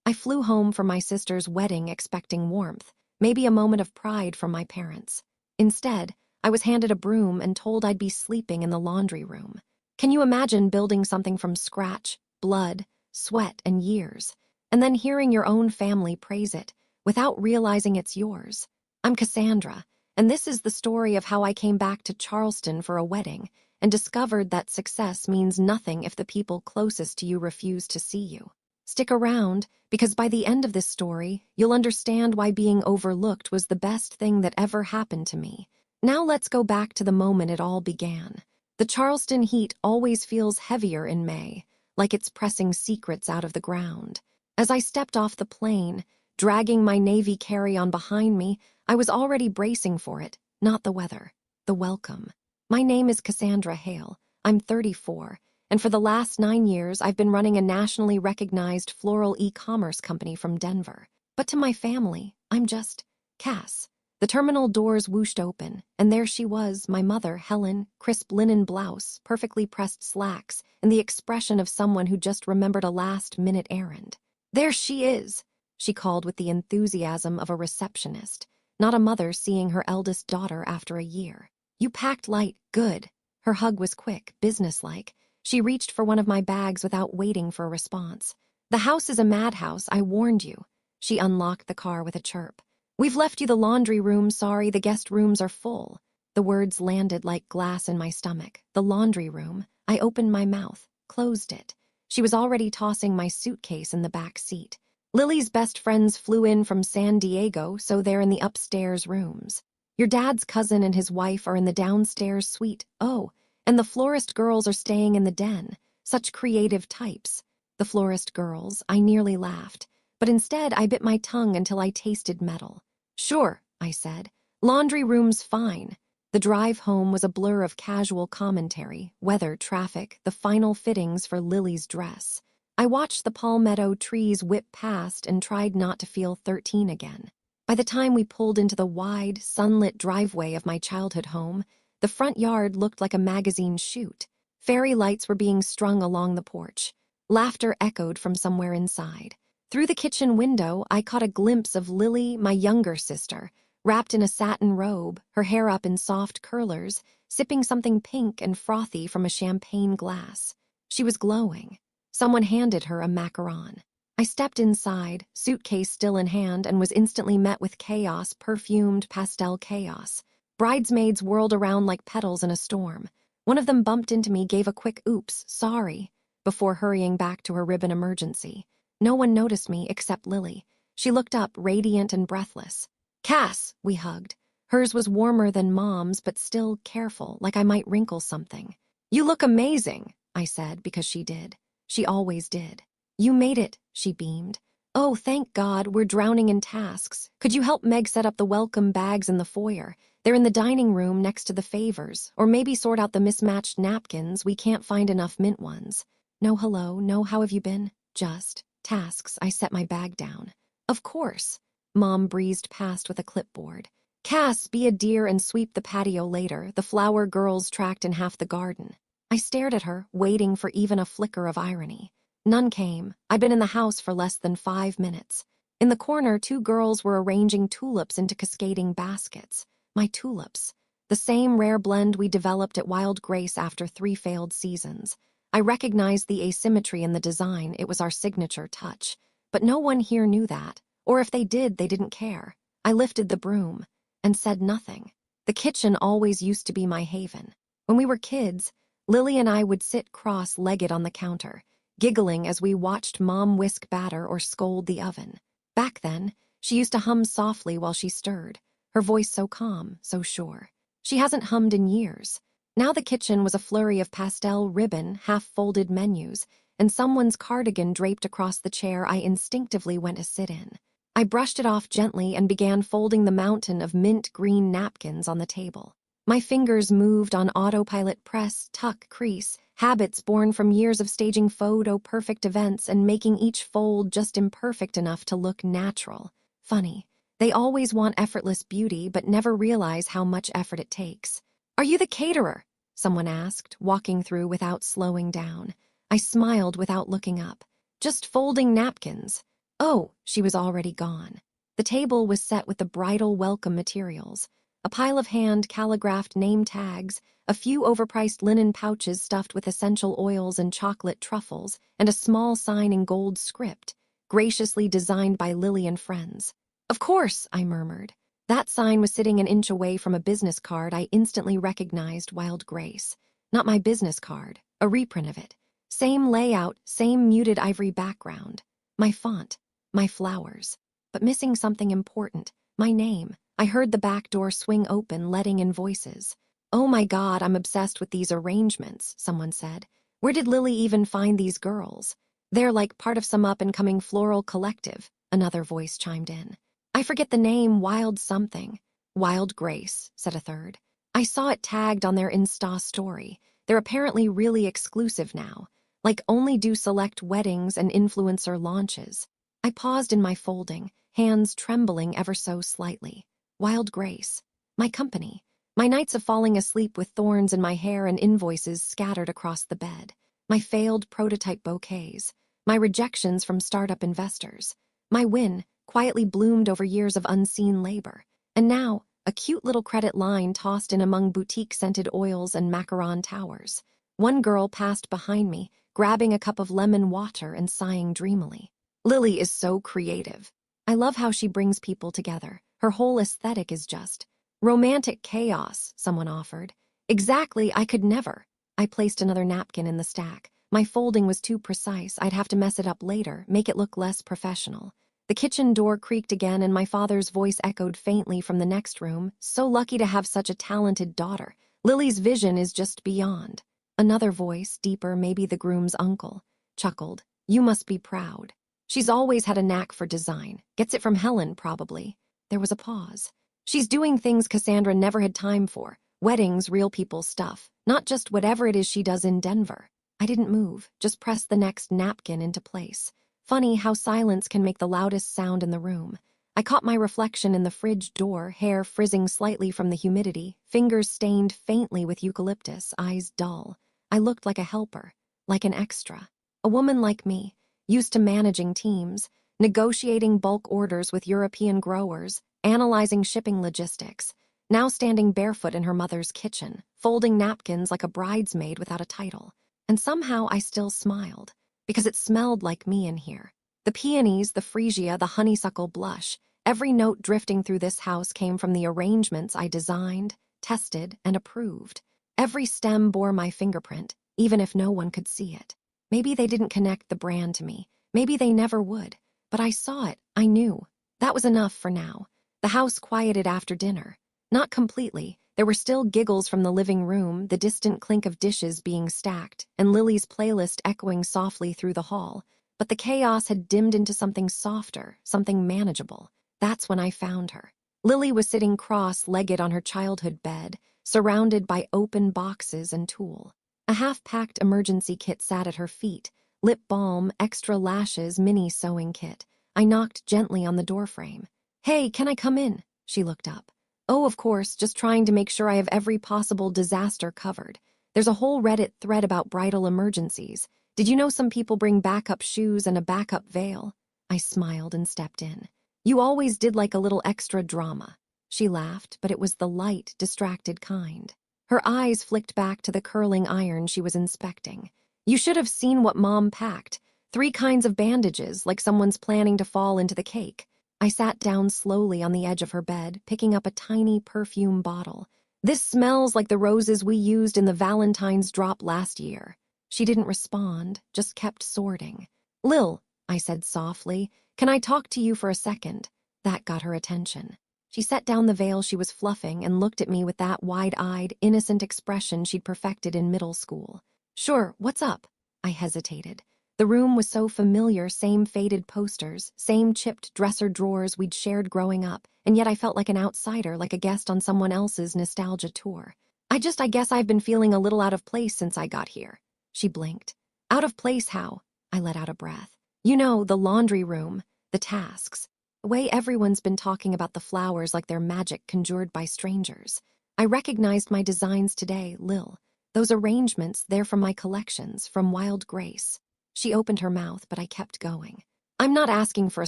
I flew home from my sister's wedding expecting warmth, maybe a moment of pride from my parents. Instead, I was handed a broom and told I'd be sleeping in the laundry room. Can you imagine building something from scratch, blood, sweat, and years, and then hearing your own family praise it without realizing it's yours? I'm Cassandra, and this is the story of how I came back to Charleston for a wedding and discovered that success means nothing if the people closest to you refuse to see you. Stick around, because by the end of this story, you'll understand why being overlooked was the best thing that ever happened to me. Now let's go back to the moment it all began. The Charleston heat always feels heavier in May, like it's pressing secrets out of the ground. As I stepped off the plane, dragging my Navy carry-on behind me, I was already bracing for it, not the weather, the welcome. My name is Cassandra Hale. I'm 34. And for the last 9 years, I've been running a nationally recognized floral e-commerce company from Denver. But to my family, I'm just Cass. The terminal doors whooshed open, and there she was, my mother, Helen, crisp linen blouse, perfectly pressed slacks, and the expression of someone who just remembered a last-minute errand. "There she is," she called with the enthusiasm of a receptionist, not a mother seeing her eldest daughter after a year. "You packed light, good." Her hug was quick, businesslike. She reached for one of my bags without waiting for a response. "The house is a madhouse, I warned you." She unlocked the car with a chirp. "We've left you the laundry room, sorry, the guest rooms are full." The words landed like glass in my stomach. The laundry room. I opened my mouth, closed it. She was already tossing my suitcase in the back seat. "Lily's best friends flew in from San Diego, so they're in the upstairs rooms. Your dad's cousin and his wife are in the downstairs suite. Oh, and the florist girls are staying in the den. Such creative types." The florist girls, I nearly laughed, but instead I bit my tongue until I tasted metal. "Sure," I said. "Laundry room's fine." The drive home was a blur of casual commentary, weather, traffic, the final fittings for Lily's dress. I watched the palmetto trees whip past and tried not to feel 13 again. By the time we pulled into the wide, sunlit driveway of my childhood home, the front yard looked like a magazine shoot. Fairy lights were being strung along the porch. Laughter echoed from somewhere inside. Through the kitchen window, I caught a glimpse of Lily, my younger sister, wrapped in a satin robe, her hair up in soft curlers, sipping something pink and frothy from a champagne glass. She was glowing. Someone handed her a macaron. I stepped inside, suitcase still in hand, and was instantly met with chaos, perfumed pastel chaos. Bridesmaids whirled around like petals in a storm. One of them bumped into me, gave a quick "oops, sorry," before hurrying back to her ribbon emergency. No one noticed me except Lily. She looked up, radiant and breathless. "Cass," we hugged. Hers was warmer than Mom's, but still careful, like I might wrinkle something. "You look amazing," I said, because she did. She always did. "You made it," she beamed. "Oh, thank God, we're drowning in tasks. Could you help Meg set up the welcome bags in the foyer? They're in the dining room next to the favors, or maybe sort out the mismatched napkins, we can't find enough mint ones." "No hello, no how have you been? Just tasks." I set my bag down. "Of course." Mom breezed past with a clipboard. "Cass, be a dear and sweep the patio later. The flower girls tracked in half the garden." I stared at her, waiting for even a flicker of irony. None came. I'd been in the house for less than 5 minutes. In the corner, 2 girls were arranging tulips into cascading baskets. My tulips. The same rare blend we developed at Wild Grace after 3 failed seasons. I recognized the asymmetry in the design. It was our signature touch. But no one here knew that. Or if they did, they didn't care. I lifted the broom and said nothing. The kitchen always used to be my haven. When we were kids, Lily and I would sit cross-legged on the counter, giggling as we watched Mom whisk batter or scold the oven. Back then, she used to hum softly while she stirred, her voice so calm, so sure. She hasn't hummed in years. Now the kitchen was a flurry of pastel ribbon, half-folded menus, and someone's cardigan draped across the chair I instinctively went to sit in. I brushed it off gently and began folding the mountain of mint green napkins on the table. My fingers moved on autopilot: press, tuck, crease, habits born from years of staging photo-perfect events and making each fold just imperfect enough to look natural. Funny, they always want effortless beauty but never realize how much effort it takes. "Are you the caterer?" someone asked, walking through without slowing down. I smiled without looking up. "Just folding napkins." Oh, she was already gone. The table was set with the bridal welcome materials. A pile of hand-calligraphed name tags, a few overpriced linen pouches stuffed with essential oils and chocolate truffles, and a small sign in gold script, graciously designed by Lily and Friends. Of course, I murmured. That sign was sitting an inch away from a business card I instantly recognized. Wild Grace. Not my business card, a reprint of it. Same layout, same muted ivory background. My font, my flowers. But missing something important, my name. I heard the back door swing open, letting in voices. "Oh my God, I'm obsessed with these arrangements," someone said. "Where did Lily even find these girls?" "They're like part of some up-and-coming floral collective," another voice chimed in. "I forget the name, Wild something." "Wild Grace," said a third. "I saw it tagged on their Insta story. They're apparently really exclusive now, like only do select weddings and influencer launches." I paused in my folding, hands trembling ever so slightly. Wild Grace. My company. My nights of falling asleep with thorns in my hair and invoices scattered across the bed. My failed prototype bouquets. My rejections from startup investors. My win, quietly bloomed over years of unseen labor. And now, a cute little credit line tossed in among boutique-scented oils and macaron towers. One girl passed behind me, grabbing a cup of lemon water and sighing dreamily. "Lily is so creative. I love how she brings people together. Her whole aesthetic is just romantic chaos," someone offered. "Exactly, I could never." I placed another napkin in the stack. My folding was too precise. I'd have to mess it up later, make it look less professional. The kitchen door creaked again and my father's voice echoed faintly from the next room. "So lucky to have such a talented daughter. Lily's vision is just beyond." Another voice, deeper, maybe the groom's uncle, chuckled. "You must be proud. She's always had a knack for design. Gets it from Helen, probably." There was a pause. "She's doing things Cassandra never had time for. Weddings, real people stuff. Not just whatever it is she does in Denver." I didn't move, just pressed the next napkin into place. Funny how silence can make the loudest sound in the room. I caught my reflection in the fridge door, hair frizzing slightly from the humidity, fingers stained faintly with eucalyptus, eyes dull. I looked like a helper, like an extra. A woman like me, used to managing teams, negotiating bulk orders with European growers, analyzing shipping logistics, now standing barefoot in her mother's kitchen, folding napkins like a bridesmaid without a title. And somehow I still smiled, because it smelled like me in here. The peonies, the freesia, the honeysuckle blush, every note drifting through this house came from the arrangements I designed, tested, and approved. Every stem bore my fingerprint, even if no one could see it. Maybe they didn't connect the brand to me. Maybe they never would. But I saw it. I knew. That was enough for now. The house quieted after dinner. Not completely. There were still giggles from the living room, the distant clink of dishes being stacked, and Lily's playlist echoing softly through the hall. But the chaos had dimmed into something softer, something manageable. That's when I found her. Lily was sitting cross-legged on her childhood bed, surrounded by open boxes and tulle. A half-packed emergency kit sat at her feet, lip balm, extra lashes, mini sewing kit. I knocked gently on the doorframe. "Hey, can I come in?" She looked up. "Oh, of course, just trying to make sure I have every possible disaster covered. There's a whole Reddit thread about bridal emergencies. Did you know some people bring backup shoes and a backup veil?" I smiled and stepped in. "You always did like a little extra drama." She laughed, but it was the light, distracted kind. Her eyes flicked back to the curling iron she was inspecting. "You should have seen what Mom packed. 3 kinds of bandages, like someone's planning to fall into the cake." I sat down slowly on the edge of her bed, picking up a tiny perfume bottle. "This smells like the roses we used in the Valentine's drop last year." She didn't respond, just kept sorting. "Lil," I said softly, "can I talk to you for a second?" That got her attention. She set down the veil she was fluffing and looked at me with that wide-eyed, innocent expression she'd perfected in middle school. "Sure, what's up?" I hesitated. The room was so familiar, same faded posters, same chipped dresser drawers we'd shared growing up, and yet I felt like an outsider, like a guest on someone else's nostalgia tour. I guess I've been feeling a little out of place since I got here." She blinked. "Out of place how?" I let out a breath. "You know, the laundry room, the tasks. The way everyone's been talking about the flowers like they're magic conjured by strangers. I recognized my designs today, Lil. Those arrangements, they're from my collections, from Wild Grace." She opened her mouth, but I kept going. I'm not asking for a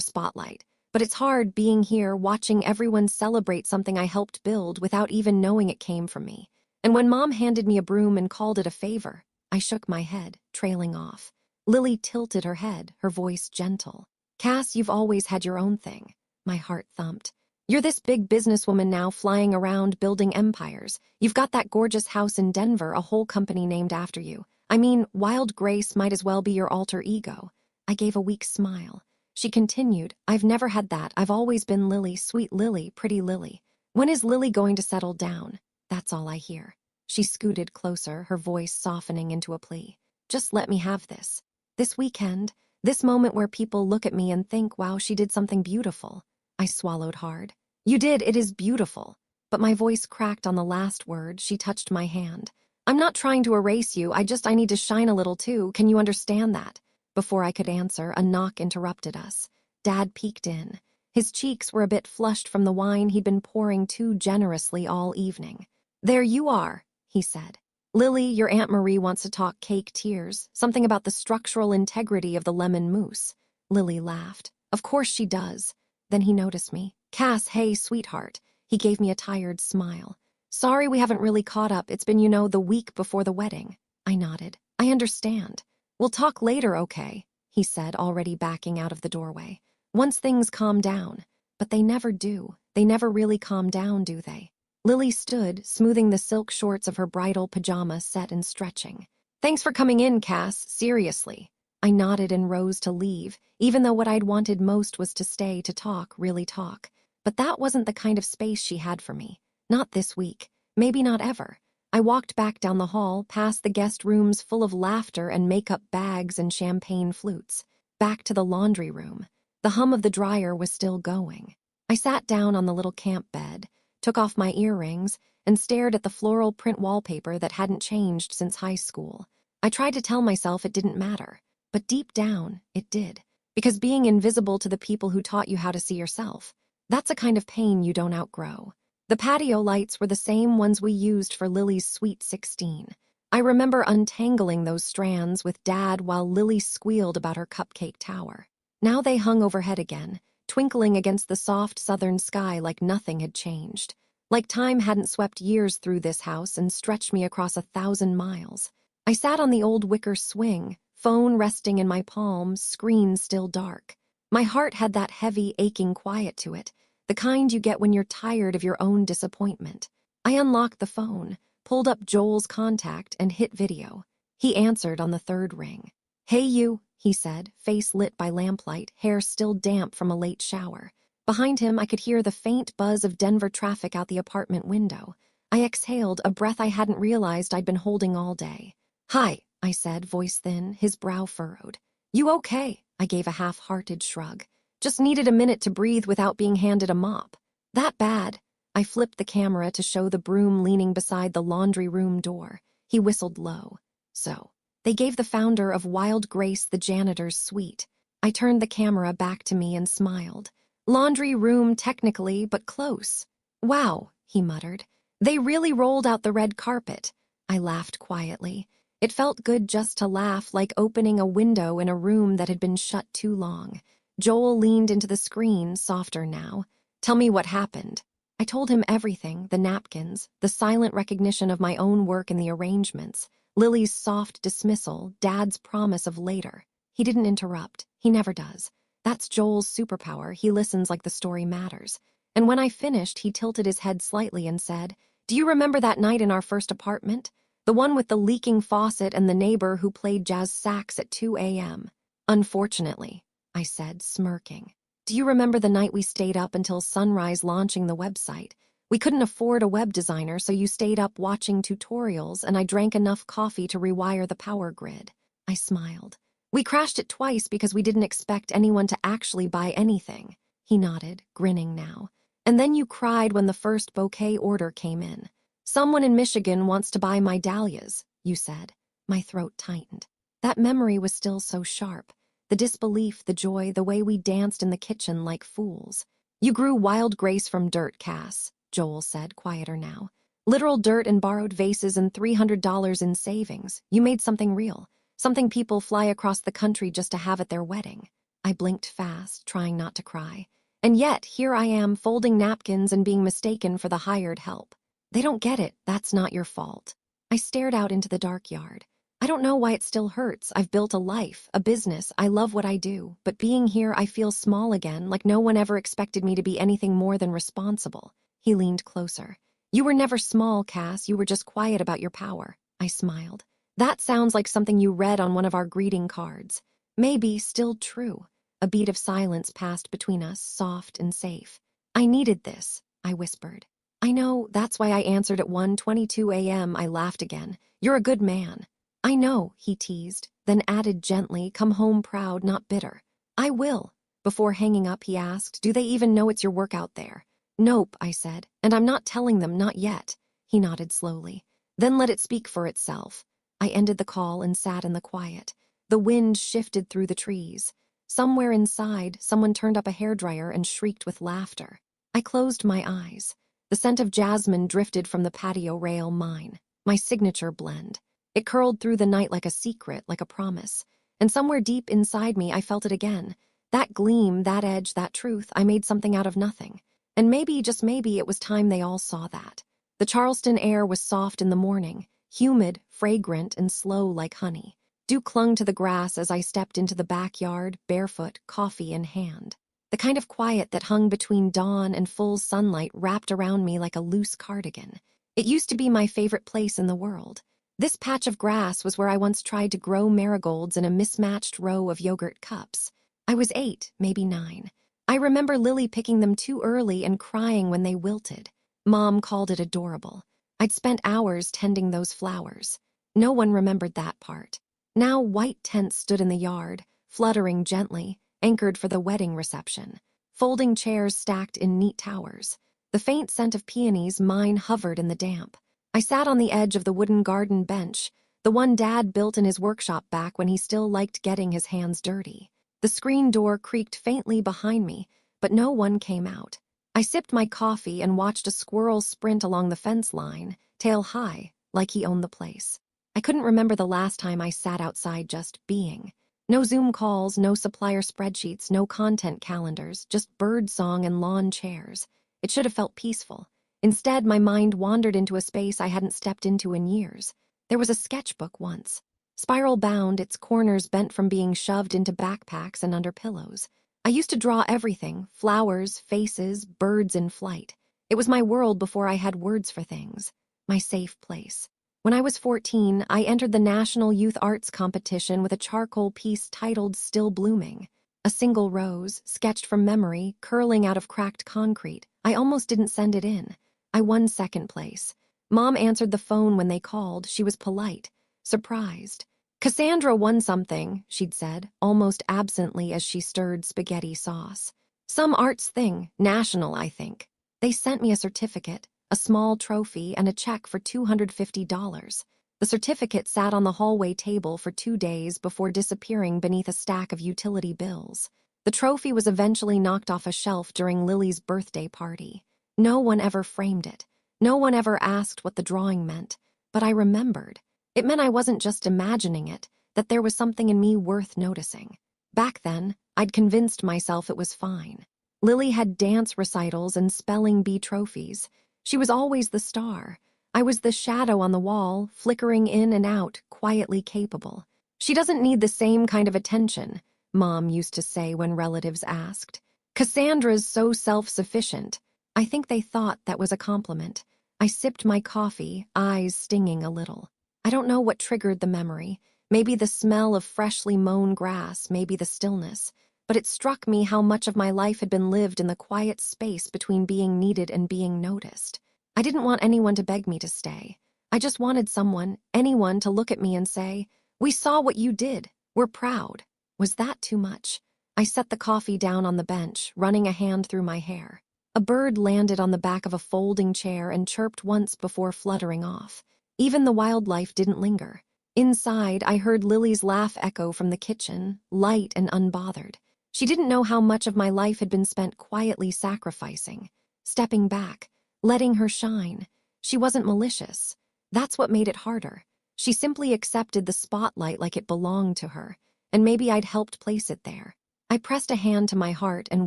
spotlight, but it's hard being here watching everyone celebrate something I helped build without even knowing it came from me. And when Mom handed me a broom and called it a favor, I shook my head, trailing off. Lily tilted her head, her voice gentle. Cass, you've always had your own thing. My heart thumped. You're this big businesswoman now flying around building empires. You've got that gorgeous house in Denver, a whole company named after you. I mean, Wild Grace might as well be your alter ego. I gave a weak smile. She continued, I've never had that. I've always been Lily, sweet Lily, pretty Lily. When is Lily going to settle down? That's all I hear. She scooted closer, her voice softening into a plea. Just let me have this. This weekend, this moment where people look at me and think, wow, she did something beautiful. I swallowed hard. You did, it is beautiful. But my voice cracked on the last word. She touched my hand. I'm not trying to erase you, I need to shine a little too. Can you understand that? Before I could answer, a knock interrupted us. Dad peeked in. His cheeks were a bit flushed from the wine he'd been pouring too generously all evening. There you are, he said. Lily, your Aunt Marie wants to talk cake tears, something about the structural integrity of the lemon mousse. Lily laughed. Of course she does. Then he noticed me. Cass, hey, sweetheart. He gave me a tired smile. Sorry we haven't really caught up. It's been, the week before the wedding. I nodded. I understand. We'll talk later, okay? He said, already backing out of the doorway. Once things calm down. But they never do. They never really calm down, do they? Lily stood, smoothing the silk shorts of her bridal pajama set and stretching. Thanks for coming in, Cass, seriously. I nodded and rose to leave, even though what I'd wanted most was to stay to talk, really talk. But that wasn't the kind of space she had for me. Not this week. Maybe not ever. I walked back down the hall, past the guest rooms full of laughter and makeup bags and champagne flutes. Back to the laundry room. The hum of the dryer was still going. I sat down on the little camp bed, took off my earrings, and stared at the floral print wallpaper that hadn't changed since high school. I tried to tell myself it didn't matter, but deep down, it did. Because being invisible to the people who taught you how to see yourself, that's a kind of pain you don't outgrow. The patio lights were the same ones we used for Lily's Sweet 16. I remember untangling those strands with Dad while Lily squealed about her cupcake tower. Now they hung overhead again, twinkling against the soft southern sky like nothing had changed. Like time hadn't swept years through this house and stretched me across 1,000 miles. I sat on the old wicker swing, phone resting in my palms, screen still dark. My heart had that heavy, aching quiet to it, the kind you get when you're tired of your own disappointment. I unlocked the phone, pulled up Joel's contact, and hit video. He answered on the third ring. Hey you, he said, face lit by lamplight, hair still damp from a late shower. Behind him, I could hear the faint buzz of Denver traffic out the apartment window. I exhaled, a breath I hadn't realized I'd been holding all day. Hi, I said, voice thin, his brow furrowed. You okay? I gave a half-hearted shrug. Just needed a minute to breathe without being handed a mop. That bad? I flipped the camera to show the broom leaning beside the laundry room door. He whistled low. So, they gave the founder of Wild Grace the janitor's suite. I turned the camera back to me and smiled. Laundry room technically, but close. Wow, he muttered. They really rolled out the red carpet. I laughed quietly. It felt good just to laugh, like opening a window in a room that had been shut too long. Joel leaned into the screen, softer now. Tell me what happened. I told him everything, the napkins, the silent recognition of my own work in the arrangements, Lily's soft dismissal, Dad's promise of later. He didn't interrupt. He never does. That's Joel's superpower. He listens like the story matters. And when I finished, he tilted his head slightly and said, Do you remember that night in our first apartment? The one with the leaking faucet and the neighbor who played jazz sax at 2 a.m. Unfortunately, I said, smirking. Do you remember the night we stayed up until sunrise launching the website? We couldn't afford a web designer, so you stayed up watching tutorials, and I drank enough coffee to rewire the power grid. I smiled. We crashed it twice because we didn't expect anyone to actually buy anything. He nodded, grinning now. And then you cried when the first bouquet order came in. Someone in Michigan wants to buy my dahlias, you said. My throat tightened. That memory was still so sharp. The disbelief, the joy, the way we danced in the kitchen like fools. You grew Wild Grace from dirt, Cass, Joel said, quieter now. Literal dirt and borrowed vases and $300 in savings. You made something real. Something people fly across the country just to have at their wedding. I blinked fast, trying not to cry. And yet, here I am, folding napkins and being mistaken for the hired help. They don't get it. That's not your fault. I stared out into the dark yard. I don't know why it still hurts. I've built a life, a business. I love what I do. But being here, I feel small again, like no one ever expected me to be anything more than responsible. He leaned closer. You were never small, Cass. You were just quiet about your power. I smiled. That sounds like something you read on one of our greeting cards. Maybe still true. A beat of silence passed between us, soft and safe. I needed this, I whispered. I know, that's why I answered at 1:22 a.m. I laughed again. You're a good man. I know, he teased, then added gently, come home proud, not bitter. I will. Before hanging up, he asked, do they even know it's your work out there? Nope, I said, and I'm not telling them, not yet. He nodded slowly. Then let it speak for itself. I ended the call and sat in the quiet. The wind shifted through the trees. Somewhere inside, someone turned up a hairdryer and shrieked with laughter. I closed my eyes. The scent of jasmine drifted from the patio rail, mine, my signature blend. It curled through the night like a secret, like a promise. And somewhere deep inside me, I felt it again. That gleam, that edge, that truth, I made something out of nothing. And maybe, just maybe, it was time they all saw that. The Charleston air was soft in the morning, humid, fragrant, and slow like honey. Dew clung to the grass as I stepped into the backyard, barefoot, coffee in hand. The kind of quiet that hung between dawn and full sunlight wrapped around me like a loose cardigan. It used to be my favorite place in the world. This patch of grass was where I once tried to grow marigolds in a mismatched row of yogurt cups. I was 8, maybe 9. I remember Lily picking them too early and crying when they wilted. Mom called it adorable. I'd spent hours tending those flowers. No one remembered that part. Now white tents stood in the yard, fluttering gently, anchored for the wedding reception. Folding chairs stacked in neat towers. The faint scent of peonies, mine, hovered in the damp. I sat on the edge of the wooden garden bench, the one Dad built in his workshop back when he still liked getting his hands dirty. The screen door creaked faintly behind me, but no one came out. I sipped my coffee and watched a squirrel sprint along the fence line, tail high, like he owned the place. I couldn't remember the last time I sat outside just being. No Zoom calls, no supplier spreadsheets, no content calendars, just birdsong and lawn chairs. It should have felt peaceful. Instead, my mind wandered into a space I hadn't stepped into in years. There was a sketchbook once. Spiral-bound, its corners bent from being shoved into backpacks and under pillows. I used to draw everything, flowers, faces, birds in flight. It was my world before I had words for things. My safe place. When I was 14, I entered the National Youth Arts Competition with a charcoal piece titled Still Blooming. A single rose, sketched from memory, curling out of cracked concrete. I almost didn't send it in. I won second place. Mom answered the phone when they called. She was polite, surprised. Cassandra won something, she'd said, almost absently as she stirred spaghetti sauce. Some arts thing, national, I think. They sent me a certificate, a small trophy, and a check for $250. The certificate sat on the hallway table for 2 days before disappearing beneath a stack of utility bills. The trophy was eventually knocked off a shelf during Lily's birthday party. No one ever framed it. No one ever asked what the drawing meant. But I remembered. It meant I wasn't just imagining it, that there was something in me worth noticing. Back then, I'd convinced myself it was fine. Lily had dance recitals and spelling bee trophies. She was always the star. I was the shadow on the wall, flickering in and out, quietly capable. She doesn't need the same kind of attention, Mom used to say when relatives asked. Cassandra's so self-sufficient. I think they thought that was a compliment. I sipped my coffee, eyes stinging a little. I don't know what triggered the memory. Maybe the smell of freshly mown grass, maybe the stillness. But it struck me how much of my life had been lived in the quiet space between being needed and being noticed. I didn't want anyone to beg me to stay. I just wanted someone, anyone, to look at me and say, "We saw what you did. We're proud." Was that too much? I set the coffee down on the bench, running a hand through my hair. A bird landed on the back of a folding chair and chirped once before fluttering off. Even the wildlife didn't linger. Inside, I heard Lily's laugh echo from the kitchen, light and unbothered. She didn't know how much of my life had been spent quietly sacrificing, stepping back, letting her shine. She wasn't malicious. That's what made it harder. She simply accepted the spotlight like it belonged to her, and maybe I'd helped place it there. I pressed a hand to my heart and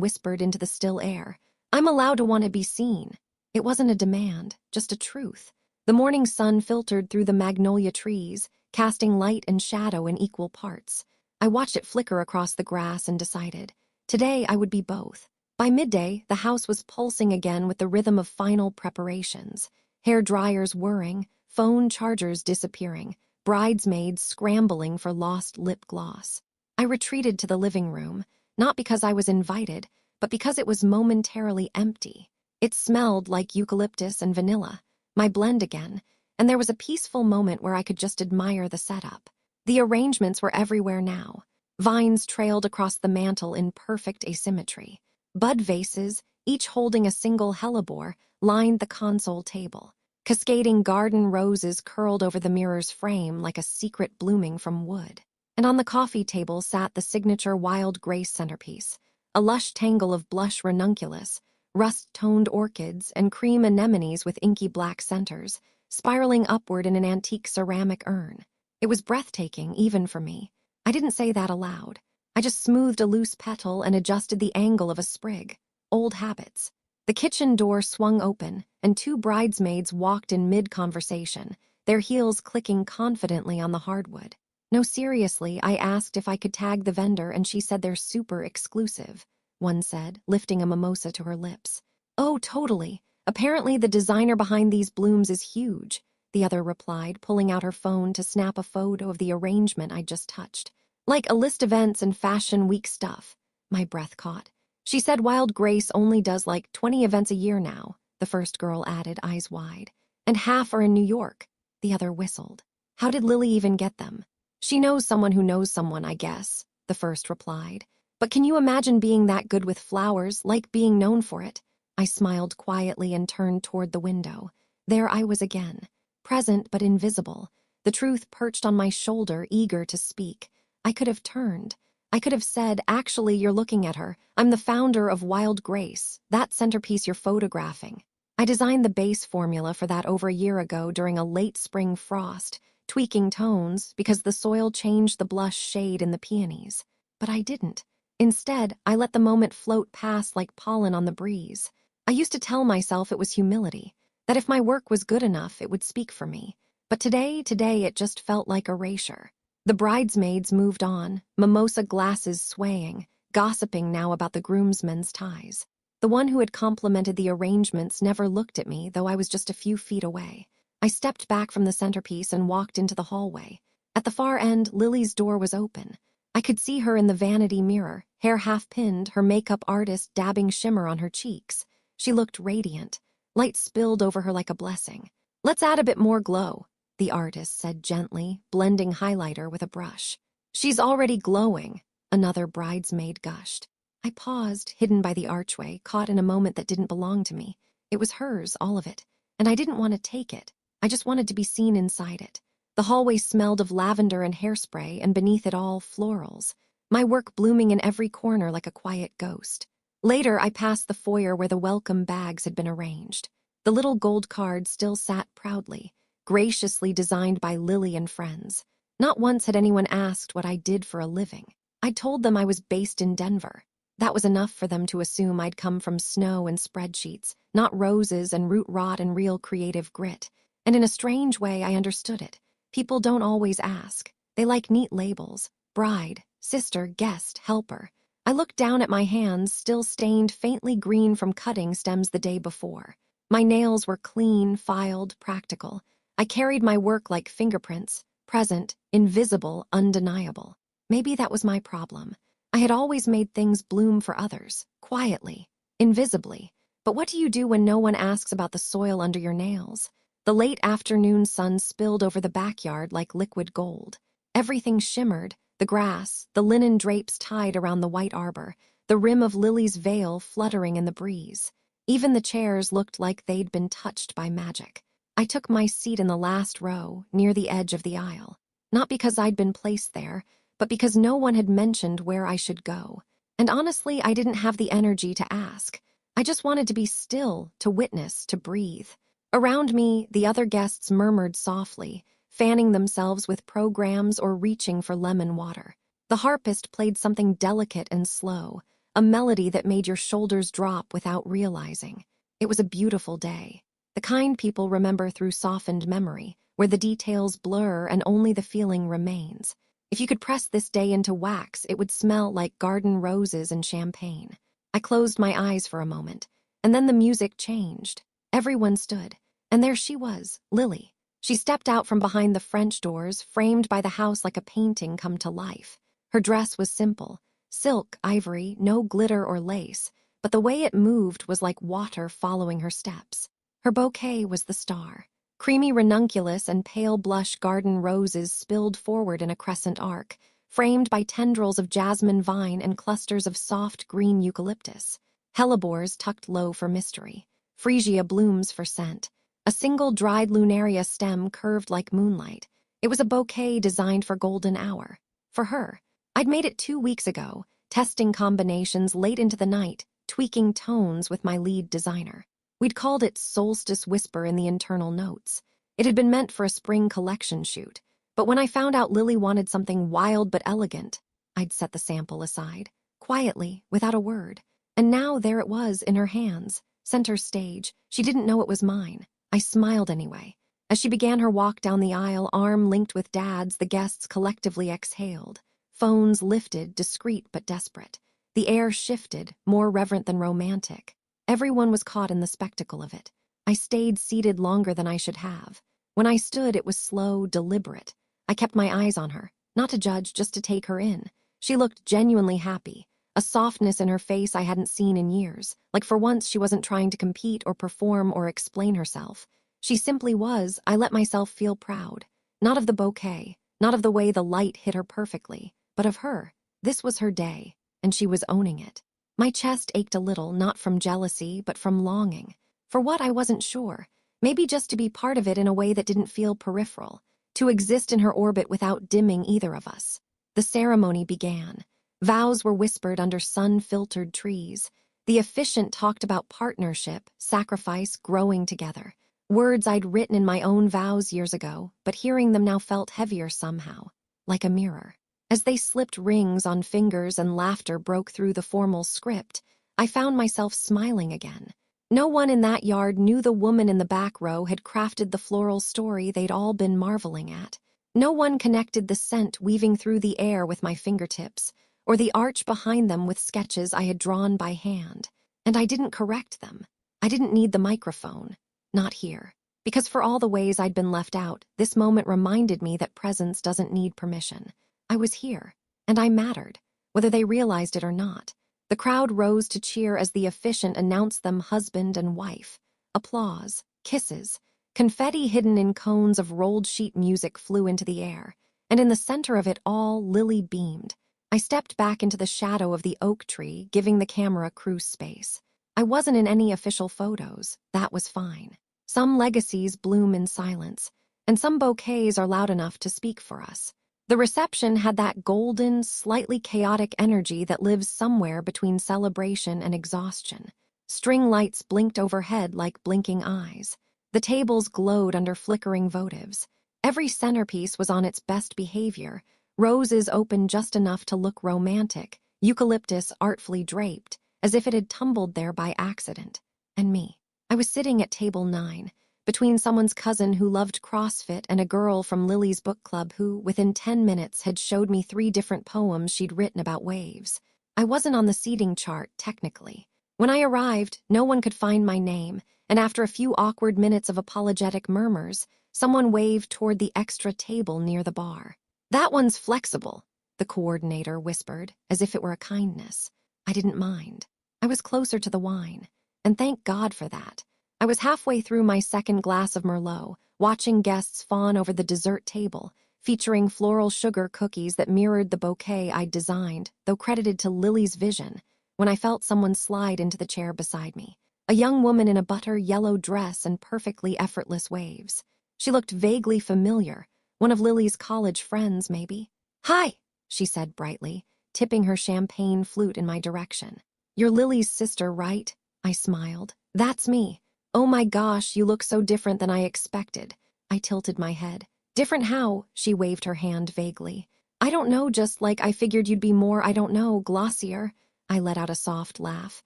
whispered into the still air, "I'm allowed to want to be seen." It wasn't a demand, just a truth. The morning sun filtered through the magnolia trees, casting light and shadow in equal parts. I watched it flicker across the grass and decided, today I would be both. By midday, the house was pulsing again with the rhythm of final preparations. Hair dryers whirring, phone chargers disappearing, bridesmaids scrambling for lost lip gloss. I retreated to the living room, not because I was invited, but because it was momentarily empty. It smelled like eucalyptus and vanilla, my blend again, and there was a peaceful moment where I could just admire the setup. The arrangements were everywhere now. Vines trailed across the mantel in perfect asymmetry. Bud vases, each holding a single hellebore, lined the console table. Cascading garden roses curled over the mirror's frame like a secret blooming from wood. And on the coffee table sat the signature wild grace centerpiece, a lush tangle of blush ranunculus, rust-toned orchids, and cream anemones with inky black centers, spiraling upward in an antique ceramic urn. It was breathtaking, even for me. I didn't say that aloud. I just smoothed a loose petal and adjusted the angle of a sprig. Old habits. The kitchen door swung open, and two bridesmaids walked in mid-conversation, their heels clicking confidently on the hardwood. No, seriously, I asked if I could tag the vendor, and she said they're super exclusive, one said, lifting a mimosa to her lips. Oh, totally. Apparently the designer behind these blooms is huge, the other replied, pulling out her phone to snap a photo of the arrangement I'd just touched. Like a list events and fashion week stuff. My breath caught. She said Wild Grace only does like 20 events a year now, the first girl added, eyes wide. And half are in New York, the other whistled. How did Lily even get them? She knows someone who knows someone, I guess, the first replied. But can you imagine being that good with flowers, like being known for it? I smiled quietly and turned toward the window. There I was again, present but invisible, the truth perched on my shoulder, eager to speak. I could have turned. I could have said, actually, you're looking at her. I'm the founder of Wild Grace, that centerpiece you're photographing. I designed the base formula for that over a year ago during a late spring frost, tweaking tones because the soil changed the blush shade in the peonies. But I didn't. Instead, I let the moment float past like pollen on the breeze. I used to tell myself it was humility, that if my work was good enough, it would speak for me. But today it just felt like erasure. The bridesmaids moved on, mimosa glasses swaying, gossiping now about the groomsmen's ties. The one who had complimented the arrangements never looked at me, though I was just a few feet away. I stepped back from the centerpiece and walked into the hallway. At the far end, Lily's door was open. I could see her in the vanity mirror, hair half-pinned, her makeup artist dabbing shimmer on her cheeks. She looked radiant. Light spilled over her like a blessing. "Let's add a bit more glow," the artist said gently, blending highlighter with a brush. "She's already glowing," another bridesmaid gushed. I paused, hidden by the archway, caught in a moment that didn't belong to me. It was hers, all of it, and I didn't want to take it. I just wanted to be seen inside it. The hallway smelled of lavender and hairspray, and beneath it all, florals. My work blooming in every corner like a quiet ghost. Later, I passed the foyer where the welcome bags had been arranged. The little gold card still sat proudly, graciously designed by Lily and friends. Not once had anyone asked what I did for a living. I told them I was based in Denver. That was enough for them to assume I'd come from snow and spreadsheets, not roses and root rot and real creative grit. And in a strange way, I understood it. People don't always ask. They like neat labels: bride, sister, guest, helper. I looked down at my hands, still stained faintly green from cutting stems the day before. My nails were clean, filed, practical. I carried my work like fingerprints, present, invisible, undeniable. Maybe that was my problem. I had always made things bloom for others, quietly, invisibly. But what do you do when no one asks about the soil under your nails? The late afternoon sun spilled over the backyard like liquid gold. Everything shimmered, the grass, the linen drapes tied around the white arbor, the rim of Lily's veil fluttering in the breeze. Even the chairs looked like they'd been touched by magic. I took my seat in the last row, near the edge of the aisle. Not because I'd been placed there, but because no one had mentioned where I should go. And honestly, I didn't have the energy to ask. I just wanted to be still, to witness, to breathe. Around me, the other guests murmured softly, fanning themselves with programs or reaching for lemon water. The harpist played something delicate and slow, a melody that made your shoulders drop without realizing. It was a beautiful day. The kind people remember through softened memory, where the details blur and only the feeling remains. If you could press this day into wax, it would smell like garden roses and champagne. I closed my eyes for a moment, and then the music changed. Everyone stood, and there she was, Lily. She stepped out from behind the French doors, framed by the house like a painting come to life. Her dress was simple, silk, ivory, no glitter or lace, but the way it moved was like water following her steps. Her bouquet was the star. Creamy ranunculus and pale blush garden roses spilled forward in a crescent arc, framed by tendrils of jasmine vine and clusters of soft green eucalyptus. Hellebores tucked low for mystery. Freesia blooms for scent. A single dried lunaria stem curved like moonlight. It was a bouquet designed for golden hour. For her. I'd made it 2 weeks ago, testing combinations late into the night, tweaking tones with my lead designer. We'd called it Solstice Whisper in the internal notes. It had been meant for a spring collection shoot, but when I found out Lily wanted something wild but elegant, I'd set the sample aside, quietly, without a word. And now there it was in her hands, center stage. She didn't know it was mine. I smiled anyway. As she began her walk down the aisle, arm linked with Dad's, the guests collectively exhaled. Phones lifted, discreet but desperate. The air shifted, more reverent than romantic. Everyone was caught in the spectacle of it. I stayed seated longer than I should have. When I stood, it was slow, deliberate. I kept my eyes on her, not to judge, just to take her in. She looked genuinely happy, a softness in her face I hadn't seen in years, like for once she wasn't trying to compete or perform or explain herself. She simply was. I let myself feel proud. Not of the bouquet, not of the way the light hit her perfectly, but of her. This was her day, and she was owning it. My chest ached a little, not from jealousy, but from longing. For what, I wasn't sure. Maybe just to be part of it in a way that didn't feel peripheral. To exist in her orbit without dimming either of us. The ceremony began. Vows were whispered under sun-filtered trees. The officiant talked about partnership, sacrifice, growing together. Words I'd written in my own vows years ago, but hearing them now felt heavier somehow, like a mirror. As they slipped rings on fingers and laughter broke through the formal script, I found myself smiling again. No one in that yard knew the woman in the back row had crafted the floral story they'd all been marveling at. No one connected the scent weaving through the air with my fingertips, or the arch behind them with sketches I had drawn by hand. And I didn't correct them. I didn't need the microphone. Not here. Because for all the ways I'd been left out, this moment reminded me that presence doesn't need permission. I was here, and I mattered, whether they realized it or not. The crowd rose to cheer as the officiant announced them husband and wife. Applause, kisses, confetti hidden in cones of rolled sheet music flew into the air, and in the center of it all, Lily beamed. I stepped back into the shadow of the oak tree, giving the camera cruise space. I wasn't in any official photos. That was fine. Some legacies bloom in silence, and some bouquets are loud enough to speak for us. The reception had that golden, slightly chaotic energy that lives somewhere between celebration and exhaustion. String lights blinked overhead like blinking eyes. The tables glowed under flickering votives. Every centerpiece was on its best behavior. Roses opened just enough to look romantic, eucalyptus artfully draped, as if it had tumbled there by accident. And me. I was sitting at table 9. Between someone's cousin who loved CrossFit and a girl from Lily's book club who, within 10 minutes, had showed me 3 different poems she'd written about waves. I wasn't on the seating chart, technically. When I arrived, no one could find my name, and after a few awkward minutes of apologetic murmurs, someone waved toward the extra table near the bar. "That one's flexible," the coordinator whispered, as if it were a kindness. I didn't mind. I was closer to the wine, and thank God for that. I was halfway through my second glass of Merlot, watching guests fawn over the dessert table, featuring floral sugar cookies that mirrored the bouquet I'd designed, though credited to Lily's vision, when I felt someone slide into the chair beside me. A young woman in a butter yellow dress and perfectly effortless waves. She looked vaguely familiar, one of Lily's college friends, maybe. "Hi," she said brightly, tipping her champagne flute in my direction. "You're Lily's sister, right?" I smiled. "That's me. Oh my gosh, you look so different than I expected." I tilted my head. "Different how?" She waved her hand vaguely. I don't know, just like I figured you'd be more, I don't know, glossier. I let out a soft laugh.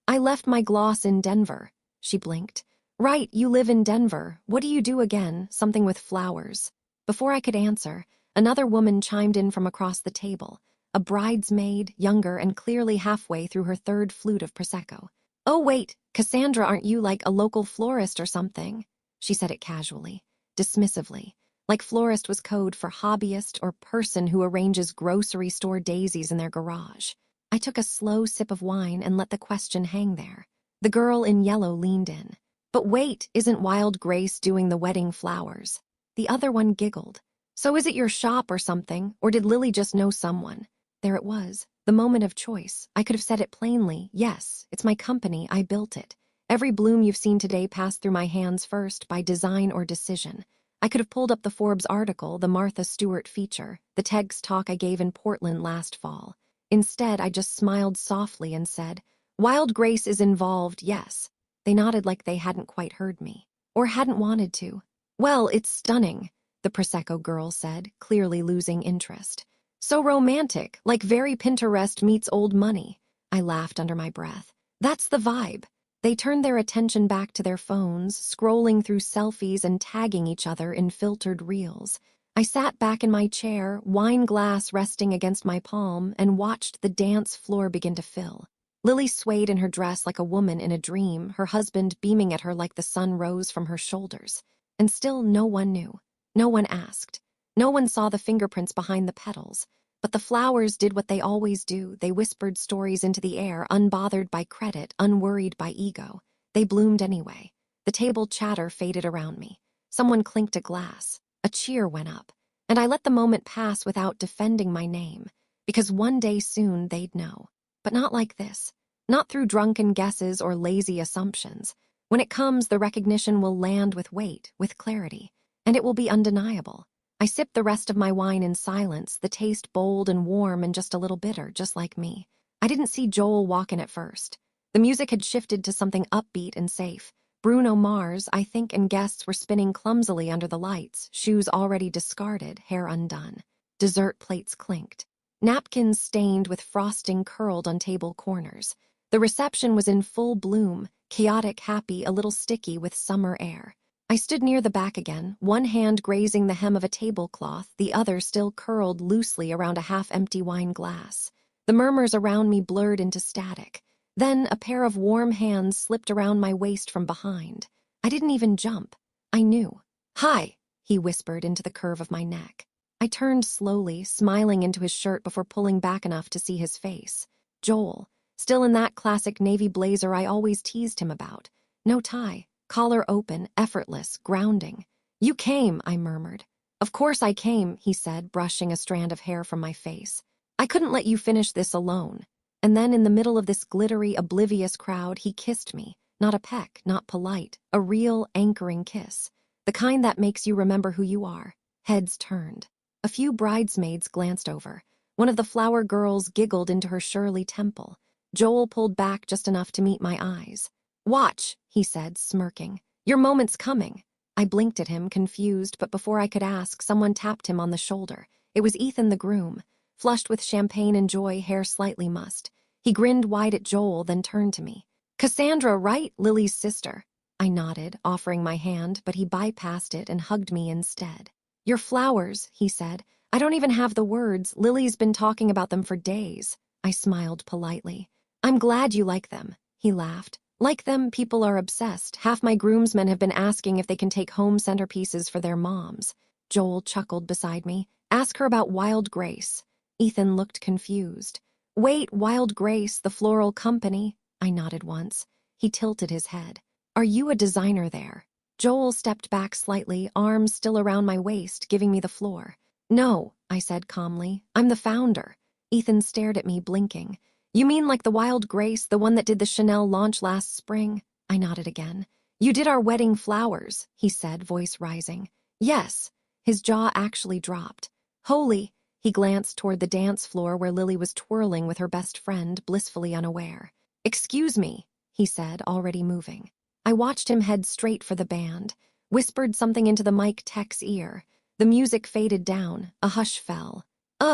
I left my gloss in Denver. She blinked. Right, you live in Denver. What do you do again? Something with flowers. Before I could answer, another woman chimed in from across the table, a bridesmaid, younger and clearly halfway through her third flute of Prosecco. Oh, wait, Cassandra, aren't you like a local florist or something? She said it casually, dismissively, like florist was code for hobbyist or person who arranges grocery store daisies in their garage. I took a slow sip of wine and let the question hang there. The girl in yellow leaned in. But wait, isn't Wild Grace doing the wedding flowers? The other one giggled. So is it your shop or something, or did Lily just know someone? There it was, the moment of choice. I could have said it plainly. Yes, it's my company, I built it. Every bloom you've seen today passed through my hands first, by design or decision. I could have pulled up the Forbes article, the Martha Stewart feature, the TEDx talk I gave in Portland last fall. Instead, I just smiled softly and said, Wild Grace is involved, yes. They nodded like they hadn't quite heard me, or hadn't wanted to. Well, it's stunning, the Prosecco girl said, clearly losing interest. So romantic, like very Pinterest meets old money. I laughed under my breath. That's the vibe. They turned their attention back to their phones, scrolling through selfies and tagging each other in filtered reels. I sat back in my chair, wine glass resting against my palm, and watched the dance floor begin to fill. Lily swayed in her dress like a woman in a dream, her husband beaming at her like the sun rose from her shoulders. And still no one knew. No one asked. No one saw the fingerprints behind the petals. But the flowers did what they always do. They whispered stories into the air, unbothered by credit, unworried by ego. They bloomed anyway. The table chatter faded around me. Someone clinked a glass. A cheer went up. And I let the moment pass without defending my name. Because one day soon they'd know. But not like this. Not through drunken guesses or lazy assumptions. When it comes, the recognition will land with weight, with clarity. And it will be undeniable. I sipped the rest of my wine in silence, the taste bold and warm and just a little bitter, just like me. I didn't see Joel walk in at first. The music had shifted to something upbeat and safe. Bruno Mars, I think, and guests were spinning clumsily under the lights, shoes already discarded, hair undone. Dessert plates clinked. Napkins stained with frosting curled on table corners. The reception was in full bloom, chaotic, happy, a little sticky with summer air. I stood near the back again, one hand grazing the hem of a tablecloth, the other still curled loosely around a half-empty wine glass. The murmurs around me blurred into static. Then a pair of warm hands slipped around my waist from behind. I didn't even jump. I knew. Hi, he whispered into the curve of my neck. I turned slowly, smiling into his shirt before pulling back enough to see his face. Joel, still in that classic navy blazer I always teased him about. No tie, collar open, effortless, grounding. You came, I murmured. Of course I came, he said, brushing a strand of hair from my face. I couldn't let you finish this alone. And then in the middle of this glittery, oblivious crowd, he kissed me. Not a peck, not polite, a real anchoring kiss. The kind that makes you remember who you are. Heads turned. A few bridesmaids glanced over. One of the flower girls giggled into her Shirley Temple. Joel pulled back just enough to meet my eyes. Watch, he said, smirking. Your moment's coming. I blinked at him, confused, but before I could ask, someone tapped him on the shoulder. It was Ethan the groom, flushed with champagne and joy, hair slightly mussed. He grinned wide at Joel, then turned to me. Cassandra, right? Lily's sister. I nodded, offering my hand, but he bypassed it and hugged me instead. Your flowers, he said. I don't even have the words. Lily's been talking about them for days. I smiled politely. I'm glad you like them, he laughed. Like them, people are obsessed. Half my groomsmen have been asking if they can take home centerpieces for their moms. Joel chuckled beside me. Ask her about Wild Grace. Ethan looked confused. Wait, Wild Grace, the floral company? I nodded once. He tilted his head. Are you a designer there? Joel stepped back slightly, arms still around my waist, giving me the floor. No, I said calmly. I'm the founder. Ethan stared at me, blinking. You mean like the Wild Grace, the one that did the Chanel launch last spring? I nodded again. You did our wedding flowers, he said, voice rising. Yes. His jaw actually dropped. Holy, he glanced toward the dance floor where Lily was twirling with her best friend, blissfully unaware. Excuse me, he said, already moving. I watched him head straight for the band, whispered something into the mic tech's ear. The music faded down, a hush fell.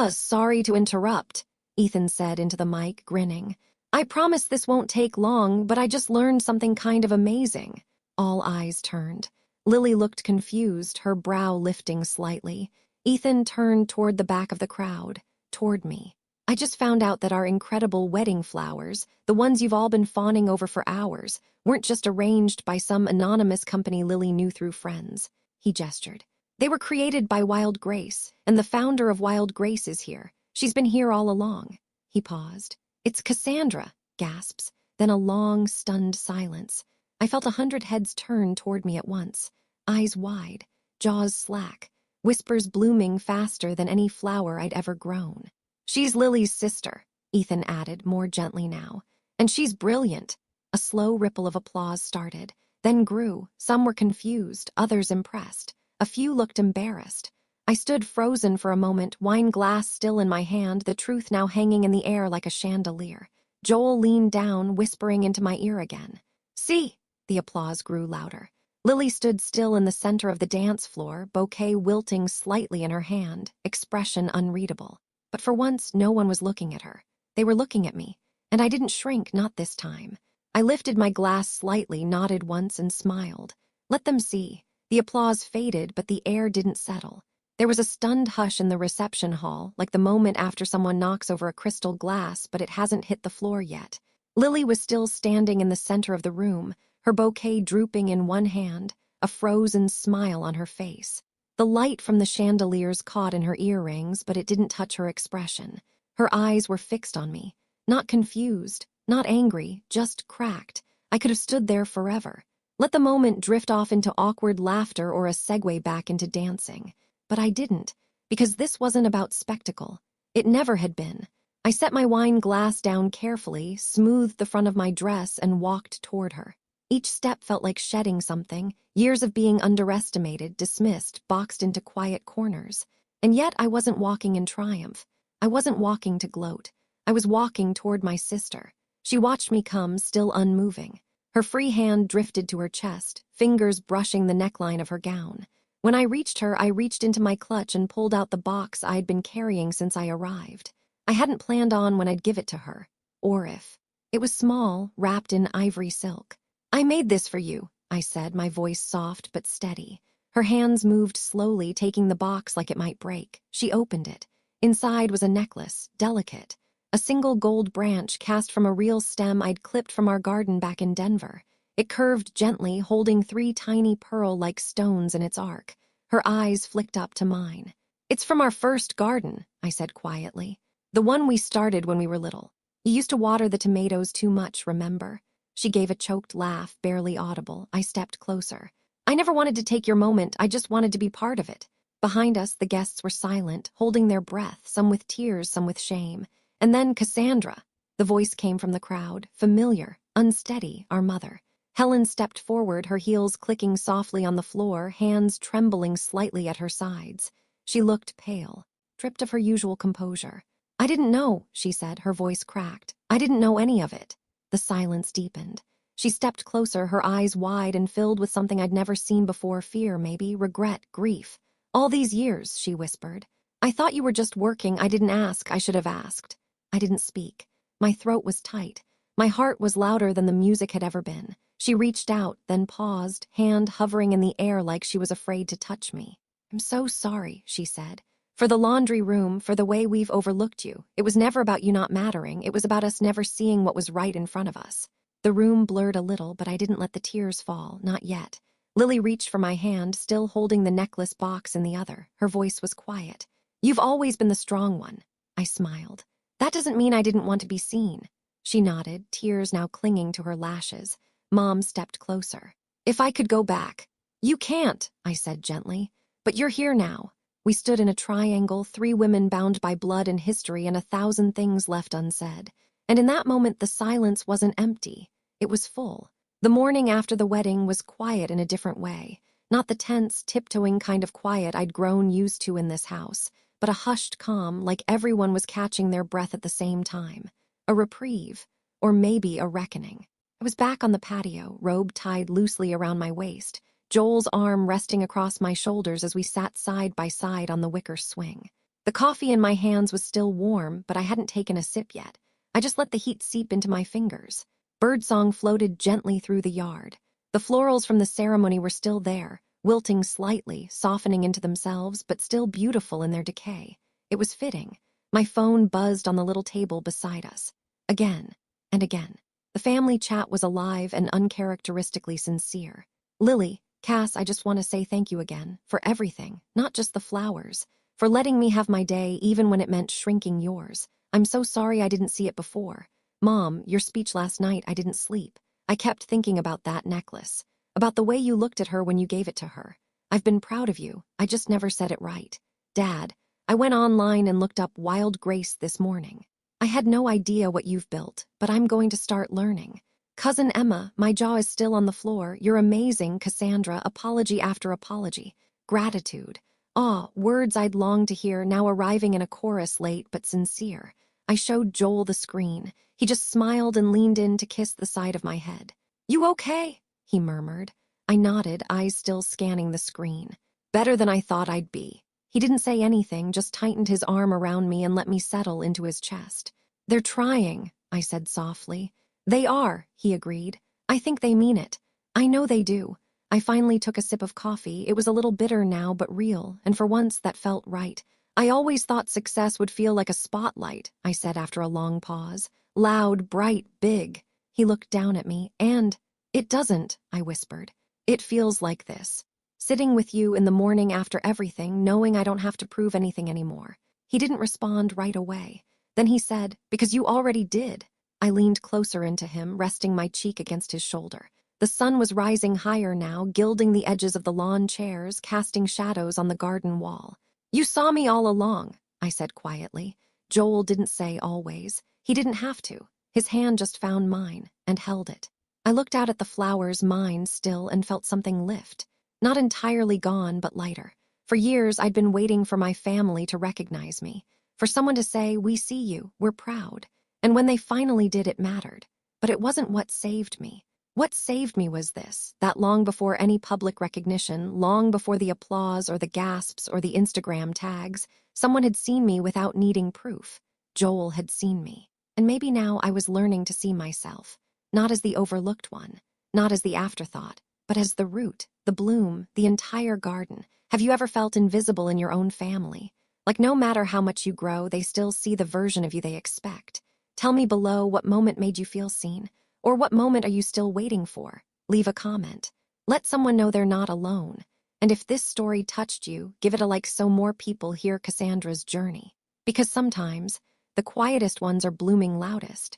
Sorry to interrupt," Ethan said into the mic, grinning. "I promise this won't take long, but I just learned something kind of amazing." All eyes turned. Lily looked confused, her brow lifting slightly. Ethan turned toward the back of the crowd, toward me. "I just found out that our incredible wedding flowers, the ones you've all been fawning over for hours, weren't just arranged by some anonymous company Lily knew through friends." He gestured. "They were created by Wild Grace, and the founder of Wild Grace is here. She's been here all along." He paused. "It's Cassandra," gasps, then a long, stunned silence. I felt 100 heads turn toward me at once, eyes wide, jaws slack, whispers blooming faster than any flower I'd ever grown. "She's Lily's sister," Ethan added, more gently now. "And she's brilliant." A slow ripple of applause started, then grew. Some were confused, others impressed. A few looked embarrassed. I stood frozen for a moment, wine glass still in my hand, the truth now hanging in the air like a chandelier. Joel leaned down, whispering into my ear again. "See!" The applause grew louder. Lily stood still in the center of the dance floor, bouquet wilting slightly in her hand, expression unreadable. But for once, no one was looking at her. They were looking at me, and I didn't shrink, not this time. I lifted my glass slightly, nodded once, and smiled. Let them see. The applause faded, but the air didn't settle. There was a stunned hush in the reception hall, like the moment after someone knocks over a crystal glass, but it hasn't hit the floor yet. Lily was still standing in the center of the room, her bouquet drooping in one hand, a frozen smile on her face. The light from the chandeliers caught in her earrings, but it didn't touch her expression. Her eyes were fixed on me. Not confused, not angry, just cracked. I could have stood there forever. Let the moment drift off into awkward laughter or a segue back into dancing. But I didn't, because this wasn't about spectacle. It never had been. I set my wine glass down carefully, smoothed the front of my dress, and walked toward her. Each step felt like shedding something, years of being underestimated, dismissed, boxed into quiet corners. And yet I wasn't walking in triumph. I wasn't walking to gloat. I was walking toward my sister. She watched me come, still unmoving. Her free hand drifted to her chest, fingers brushing the neckline of her gown. When I reached her, I reached into my clutch and pulled out the box I'd been carrying since I arrived. I hadn't planned on when I'd give it to her, or if. It was small, wrapped in ivory silk. "I made this for you," I said, my voice soft but steady. Her hands moved slowly, taking the box like it might break. She opened it. Inside was a necklace, delicate. A single gold branch cast from a real stem I'd clipped from our garden back in Denver. It curved gently, holding 3 tiny pearl-like stones in its arc. Her eyes flicked up to mine. "It's from our first garden," I said quietly. "The one we started when we were little. You used to water the tomatoes too much, remember?" She gave a choked laugh, barely audible. I stepped closer. "I never wanted to take your moment, I just wanted to be part of it." Behind us, the guests were silent, holding their breath, some with tears, some with shame. And then Cassandra. The voice came from the crowd, familiar, unsteady, our mother. Helen stepped forward, her heels clicking softly on the floor, hands trembling slightly at her sides. She looked pale, stripped of her usual composure. "I didn't know," she said, her voice cracked. "I didn't know any of it." The silence deepened. She stepped closer, her eyes wide and filled with something I'd never seen before, fear, maybe, regret, grief. "All these years," she whispered. "I thought you were just working. I didn't ask. I should have asked." I didn't speak. My throat was tight. My heart was louder than the music had ever been. She reached out, then paused, hand hovering in the air like she was afraid to touch me. "I'm so sorry," she said. "For the laundry room, for the way we've overlooked you. It was never about you not mattering. It was about us never seeing what was right in front of us." The room blurred a little, but I didn't let the tears fall, not yet. Lily reached for my hand, still holding the necklace box in the other. Her voice was quiet. "You've always been the strong one." I smiled. "That doesn't mean I didn't want to be seen." She nodded, tears now clinging to her lashes. Mom stepped closer. "If I could go back." "You can't," I said gently. "But you're here now." We stood in a triangle, 3 women bound by blood and history and 1,000 things left unsaid. And in that moment, the silence wasn't empty. It was full. The morning after the wedding was quiet in a different way. Not the tense, tiptoeing kind of quiet I'd grown used to in this house, but a hushed calm, like everyone was catching their breath at the same time. A reprieve, or maybe a reckoning. I was back on the patio, robe tied loosely around my waist, Joel's arm resting across my shoulders as we sat side by side on the wicker swing. The coffee in my hands was still warm, but I hadn't taken a sip yet. I just let the heat seep into my fingers. Birdsong floated gently through the yard. The florals from the ceremony were still there, wilting slightly, softening into themselves, but still beautiful in their decay. It was fitting. My phone buzzed on the little table beside us. Again and again. The family chat was alive and uncharacteristically sincere. Lily, Cass, I just want to say thank you again, for everything, not just the flowers, for letting me have my day even when it meant shrinking yours. I'm so sorry I didn't see it before. Mom, your speech last night, I didn't sleep. I kept thinking about that necklace, about the way you looked at her when you gave it to her. I've been proud of you, I just never said it right. Dad, I went online and looked up Wild Grace this morning. I had no idea what you've built, but I'm going to start learning. Cousin Emma, my jaw is still on the floor. You're amazing, Cassandra, apology after apology. Gratitude. Ah, words I'd longed to hear, now arriving in a chorus late but sincere. I showed Joel the screen. He just smiled and leaned in to kiss the side of my head. You okay? He murmured. I nodded, eyes still scanning the screen. Better than I thought I'd be. He didn't say anything, just tightened his arm around me and let me settle into his chest. They're trying, I said softly. They are, he agreed. I think they mean it. I know they do. I finally took a sip of coffee. It was a little bitter now, but real, and for once that felt right. I always thought success would feel like a spotlight, I said after a long pause. Loud, bright, big. He looked down at me, and it doesn't, I whispered. It feels like this. Sitting with you in the morning after everything, knowing I don't have to prove anything anymore. He didn't respond right away. Then he said, because you already did. I leaned closer into him, resting my cheek against his shoulder. The sun was rising higher now, gilding the edges of the lawn chairs, casting shadows on the garden wall. You saw me all along, I said quietly. Joel didn't say always. He didn't have to. His hand just found mine and held it. I looked out at the flowers, mine still, and felt something lift. Not entirely gone, but lighter. For years, I'd been waiting for my family to recognize me. For someone to say, we see you, we're proud. And when they finally did, it mattered. But it wasn't what saved me. What saved me was this, that long before any public recognition, long before the applause or the gasps or the Instagram tags, someone had seen me without needing proof. Joel had seen me. And maybe now I was learning to see myself, not as the overlooked one, not as the afterthought, but as the root, the bloom, the entire garden. Have you ever felt invisible in your own family? Like no matter how much you grow, they still see the version of you they expect. Tell me below what moment made you feel seen, or what moment are you still waiting for? Leave a comment. Let someone know they're not alone. And if this story touched you, give it a like so more people hear Cassandra's journey. Because sometimes, the quietest ones are blooming loudest.